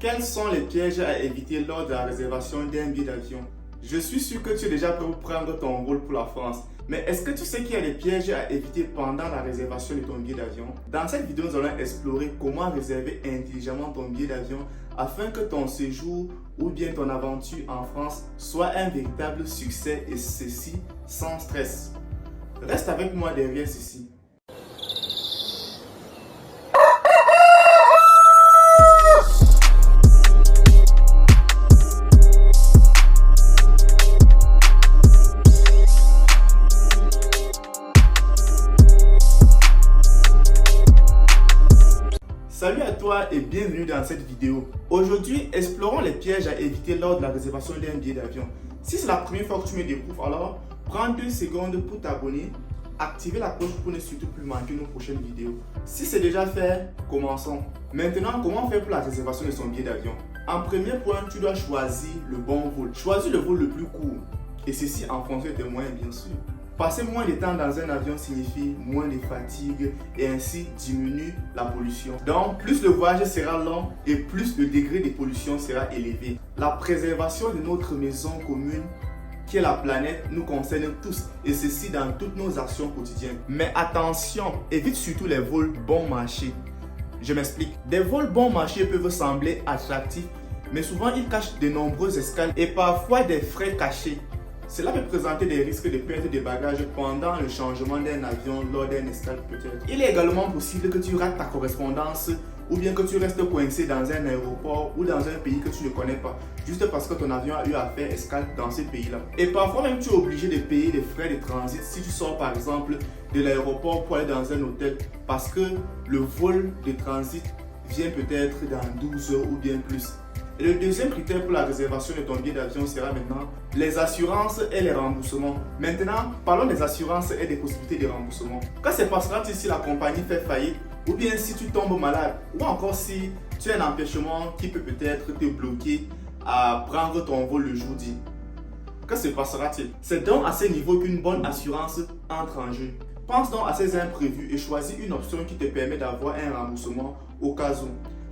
Quels sont les pièges à éviter lors de la réservation d'un billet d'avion? Je suis sûr que tu es déjà prêt pour prendre ton vol pour la France. Mais est-ce que tu sais qu'il y a des pièges à éviter pendant la réservation de ton billet d'avion? Dans cette vidéo, nous allons explorer comment réserver intelligemment ton billet d'avion afin que ton séjour ou bien ton aventure en France soit un véritable succès, et ceci sans stress. Reste avec moi derrière ceci. Salut à toi et bienvenue dans cette vidéo. Aujourd'hui, explorons les pièges à éviter lors de la réservation d'un billet d'avion. Si c'est la première fois que tu me découvres, alors prends 2 secondes pour t'abonner, activer la cloche pour ne surtout plus manquer nos prochaines vidéos. Si c'est déjà fait, commençons. Maintenant, comment faire pour la réservation de son billet d'avion? En premier point, tu dois choisir le bon vol. Choisis le vol le plus court, et ceci en fonction de tes moyens bien sûr. Passer moins de temps dans un avion signifie moins de fatigue et ainsi diminue la pollution. Donc, plus le voyage sera long et plus le degré de pollution sera élevé. La préservation de notre maison commune, qui est la planète, nous concerne tous, et ceci dans toutes nos actions quotidiennes. Mais attention, évite surtout les vols bon marché. Je m'explique. Des vols bon marché peuvent sembler attractifs, mais souvent ils cachent de nombreuses escales et parfois des frais cachés. Cela peut présenter des risques de perte de bagages pendant le changement d'un avion lors d'un escale peut-être. Il est également possible que tu rates ta correspondance ou bien que tu restes coincé dans un aéroport ou dans un pays que tu ne connais pas, juste parce que ton avion a eu à faire escale dans ce pays-là. Et parfois même tu es obligé de payer des frais de transit si tu sors par exemple de l'aéroport pour aller dans un hôtel, parce que le vol de transit vient peut-être dans 12 heures ou bien plus. Et le deuxième critère pour la réservation de ton billet d'avion sera maintenant les assurances et les remboursements. Maintenant, parlons des assurances et des possibilités de remboursement. Que se passera-t-il si la compagnie fait faillite, ou bien si tu tombes malade, ou encore si tu as un empêchement qui peut peut-être te bloquer à prendre ton vol le jour dit? Que se passera-t-il? C'est donc à ce niveau qu'une bonne assurance entre en jeu. Pense donc à ces imprévus et choisis une option qui te permet d'avoir un remboursement au cas où.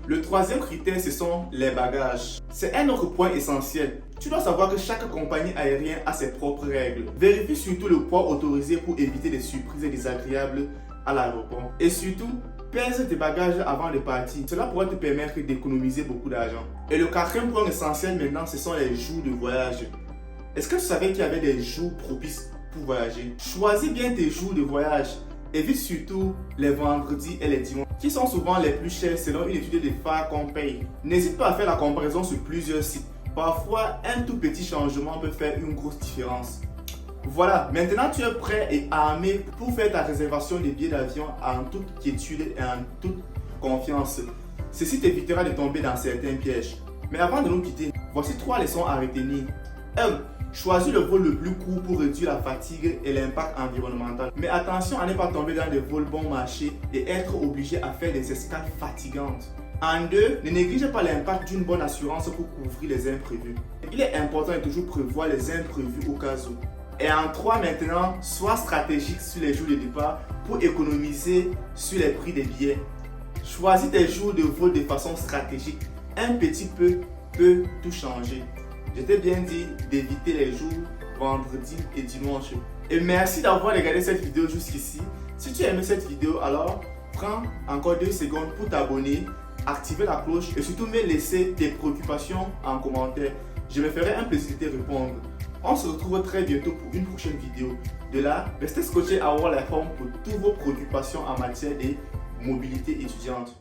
Le troisième critère, ce sont les bagages. C'est un autre point essentiel. Tu dois savoir que chaque compagnie aérienne a ses propres règles. Vérifie surtout le poids autorisé pour éviter des surprises désagréables à l'aéroport. Et surtout, pèse tes bagages avant de partir. Cela pourra te permettre d'économiser beaucoup d'argent. Et le quatrième point essentiel maintenant, ce sont les jours de voyage. Est-ce que tu savais qu'il y avait des jours propices pour voyager? Choisis bien tes jours de voyage. Évite surtout les vendredis et les dimanches, qui sont souvent les plus chers selon une étude de phare qu'on paye. N'hésite pas à faire la comparaison sur plusieurs sites. Parfois, un tout petit changement peut faire une grosse différence. Voilà, maintenant tu es prêt et armé pour faire ta réservation des billets d'avion en toute quiétude et en toute confiance. Ceci t'évitera de tomber dans certains pièges. Mais avant de nous quitter, voici 3 leçons à retenir. 1. Choisis le vol le plus court pour réduire la fatigue et l'impact environnemental. Mais attention à ne pas tomber dans des vols bon marché et être obligé à faire des escales fatigantes. En 2, ne néglige pas l'impact d'une bonne assurance pour couvrir les imprévus. Il est important de toujours prévoir les imprévus au cas où. Et en 3 maintenant, sois stratégique sur les jours de départ pour économiser sur les prix des billets. Choisis tes jours de vol de façon stratégique. Un petit peu peut tout changer. Je t'ai bien dit d'éviter les jours vendredi et dimanche. Et merci d'avoir regardé cette vidéo jusqu'ici. Si tu as aimé cette vidéo, alors prends encore 2 secondes pour t'abonner, activer la cloche et surtout me laisser tes préoccupations en commentaire. Je me ferai un plaisir de te répondre. On se retrouve très bientôt pour une prochaine vidéo. De là, restez scotché à World Air Home pour toutes vos préoccupations en matière de mobilité étudiante.